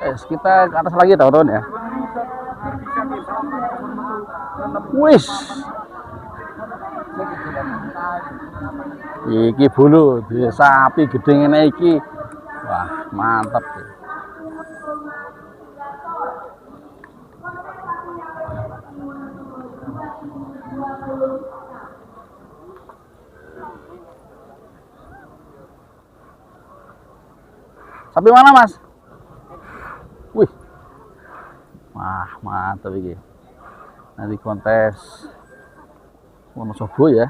Kita ke atas lagi teman-teman ya. Wis. Iki bulu di sapi gede ngene iki. Wah, mantap ya. Sapi mana, Mas? Wih. Wah, mantap iki. Nanti kontes Wonosobo ya.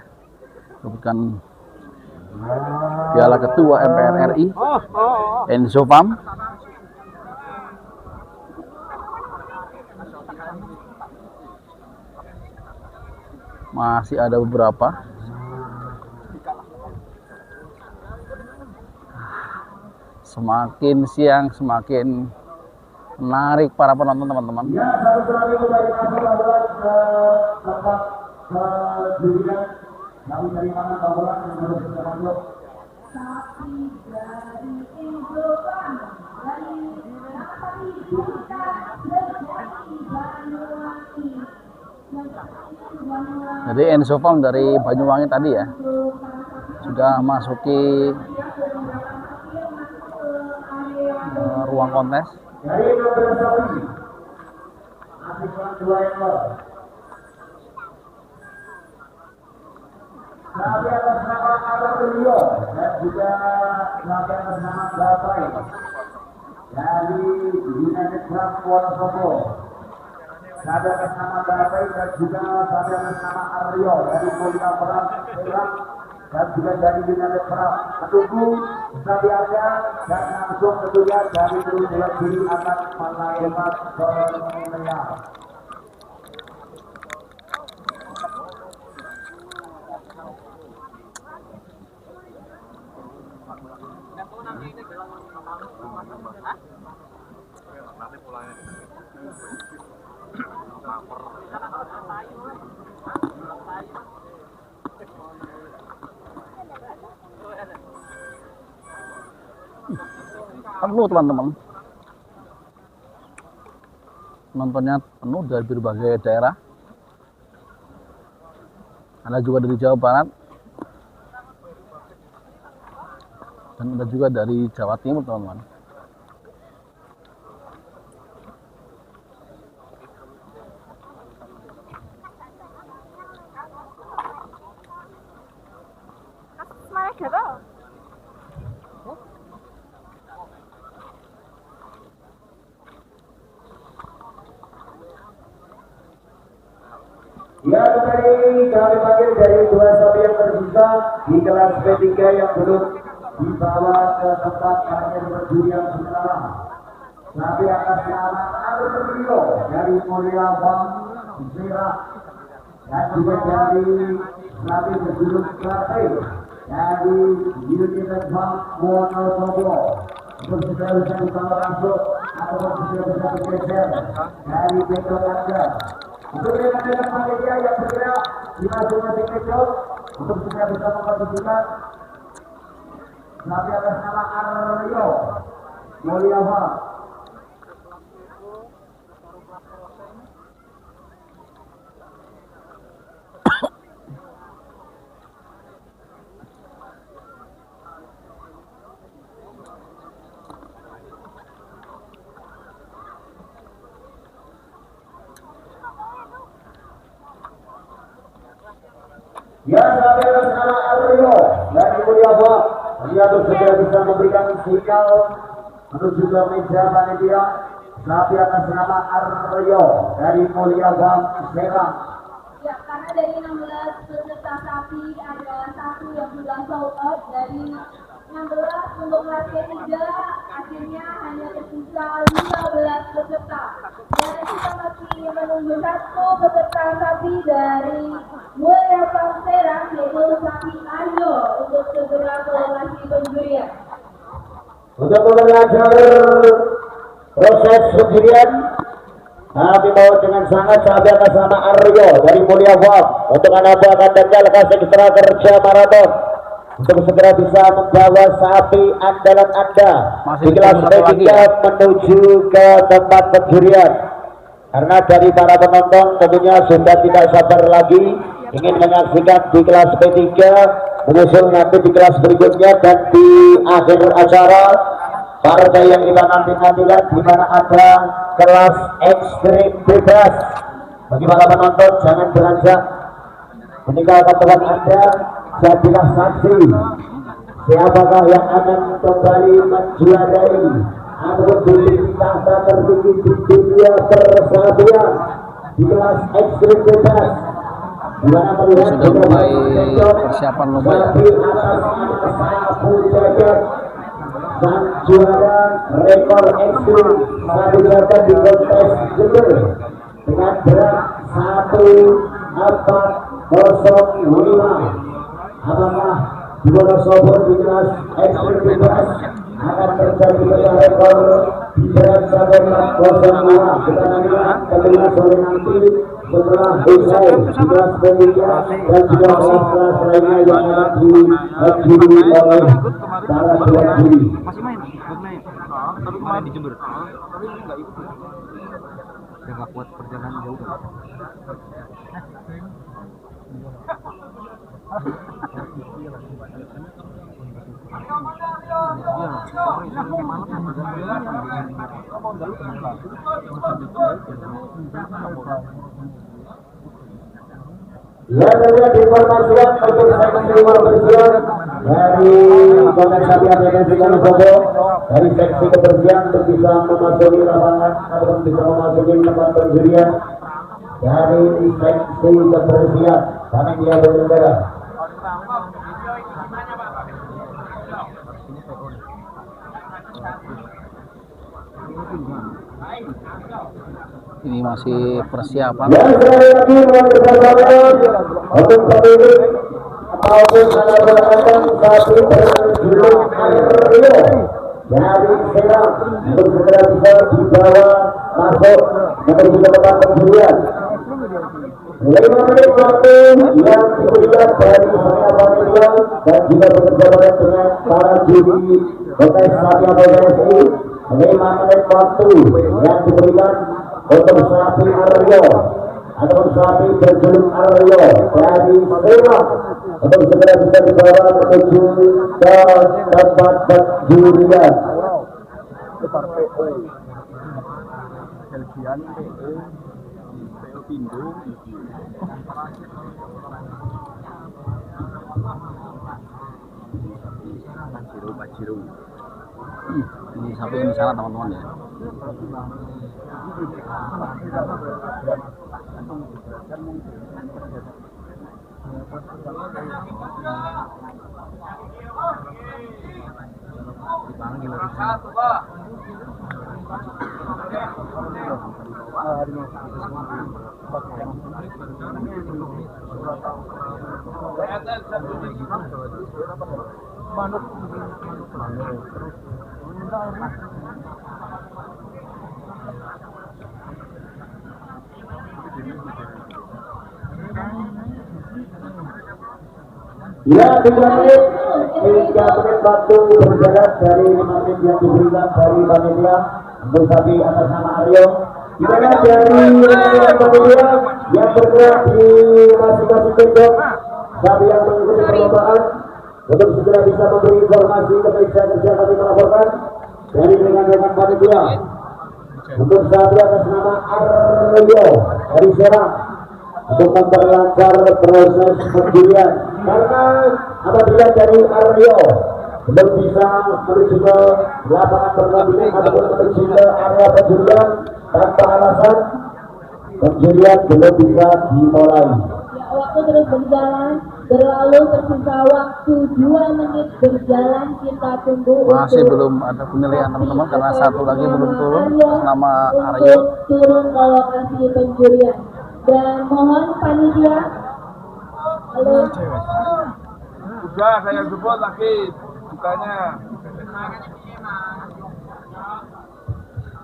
Bukan Piala Ketua MPR RI Ensofam. Masih ada beberapa. Semakin siang semakin menarik para penonton teman-teman. Kami dari mana kawan yang harus kita masuk? Sapi dari Indoban, dari Sapi Buta, dari Banyuwangi. Jadi Ensofam dari Banyuwangi tadi ya, sudah masuki ruang kontes. Dari 12 sapi, masih kurang 2 ekor. Sapi atas nama Aryo dan juga sapi atas nama Gapai dari United Club Wonosobo. Sapi atas nama Gapai dan juga sapi atas nama Aryo dari Mulia Perang Serang dan juga dari United Club. Menunggu sapi ada dan langsung tentunya dari bulan diri akan melayani pemilihan. Penuh teman-teman, nontonnya penuh dari berbagai daerah. Ada juga dari Jawa Barat dan ada juga dari Jawa Timur teman-teman. Ya, kembali kami panggil dari 2 sapi yang tersisa di kelas P3 yang belum dibawa ke tempat kami berdiri yang sekarang. Sapi atas nama Aryo dari Mulia Bang Zira dan juga dari sapi berjuluk Klatai dari United Bank Wonosobo. Untuk sudah bisa dibawa masuk atau sudah bisa digeser dari Pedro Anda. Untuk rekan-rekan panitia yang bergerak di masing-masing sektor untuk segera bisa mempertunjukkan sapi atas nama Aryo Mulia Bang. Ya, sapi atas nama Aryo dari Mulia Bang. Dia segera bisa memberikan sinyal menuju ke meja panitia. Sapi atas nama Aryo dari Mulia Bang Serang. Ya, karena dari 16 peserta sapi ada 1 yang sudah sold out. Dari 16 untuk kelas P3 akhirnya hanya tersisa 15 peserta. Dan kita masih menunggu 1 peserta sapi dari Mulia Bang Serang, yaitu sapi Aryo, untuk segera ke lokasi penjurian. Untuk mengajar proses penjurian, kami mau dengan sangat sapi atas nama Aryo dari Mulia Bang untuk Anda akan dajal kasih ekstra kerja maraton. untuk segera bisa membawa sapi andalan Anda di kelas B3 menuju ke tempat penjurian. Karena dari para penonton tentunya sudah tidak sabar lagi ingin menyaksikan di kelas B3, menyusul nanti di kelas berikutnya, dan di akhir acara partai yang kita nanti-nantikan di mana ada kelas ekstrim bebas. Bagi para penonton jangan beranjak meninggalkan tempat Anda, jadilah saksi siapakah yang akan kembali menjuarai atau berdiri tahta tertinggi di dunia persahabatan di kelas ekstrim bebas. Sudah mulai persiapan lomba ya. Sang juara rekor ekstrim satu jaga di kontes Jember dengan berat 1405. Apakah di Wonosobo di kelas ekstrim bebas akan terjadi pecah rekor di berat 1402? Kita nantikan tentunya sore nanti setelah usai di kelas berikutnya dan juga kelas lainnya yang akan dihadiri oleh para dua juri. Masih main, tapi kemarin di Jember. Tapi nggak ikut. Udah nggak kuat perjalanan jauh. Ya, saya diinformasikan untuk seksi kebersihan dari Kontes Sapi APBS Wonosobo, dari seksi kebersihan untuk bisa memasuki lapangan atau bisa memasuki tempat penjurian dari seksi kebersihan panitia penyelenggara. Ini masih persiapan. Ya, sekali lagi untuk pemilik maupun anak berkandang sapi berjuluk Aryo dari Serang untuk segera bisa dibawa masuk menuju ke tempat penjurian. 5 menit waktu yang diberikan dari saya panitia dan juga bekerjasama dengan para juri kontes sapi APBSI. 5 menit waktu yang diberikan untuk sapi Aryo atau sapi berjuluk Aryo dari Serang untuk segera bisa dibawa menuju ke tempat penjurian. Ini sampai ini sana teman-teman ya. Dipanggil Ya, 3 menit waktu berjalan dari 5 menit yang diberikan dari panitia untuk sapi atas nama Aryo. Di mana dari panitia yang bergerak di masing-masing kedok sapi yang mengikuti perlombaan untuk segera bisa memberi informasi ketika kerja kami melaporkan dari rekan-rekan panitia untuk sapi atas nama Aryo dari Serang untuk memperlancar proses penjurian. Karena apabila dari Aryo belum bisa menuju ke lapangan pertandingan ataupun menuju ke area penjurian tanpa alasan, penjurian belum bisa dimulai. Ya, waktu terus berlalu tersisa waktu 2 menit berjalan, kita tunggu. Masih belum ada penilaian teman-teman karena satu lagi belum turun atas nama Aryo. Turun ke lokasi penjurian. Dan mohon panitia. Halo. Sudah saya jemput lagi bukannya.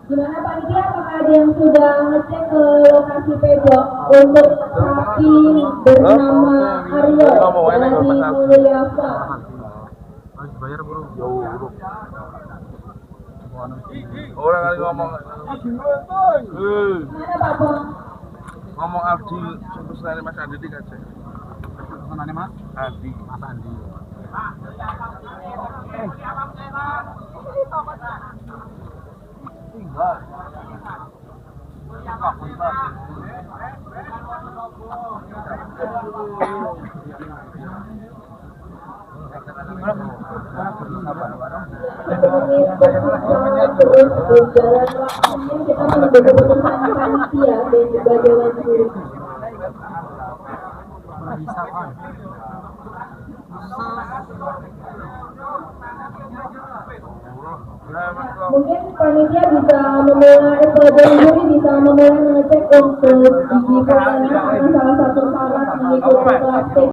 Gimana panitia, apakah ada yang sudah ngecek ke lokasi pedok untuk sapi bernama Aryo dari Mulyava? Orang kali ngomong. Mana Pak Bong? Ngomong Aldi, pesanannya Mas Andi dik aja. Pesanannya Mas? Andi. Mas Andi. Menit berbicara terus berjalan waktunya kita menunggu keputusan panitia dan juga dewan juri. Mungkin panitia bisa memulai, dewan juri bisa memulai mengecek untuk gigi Purana karena salah satu syarat mengikuti kelas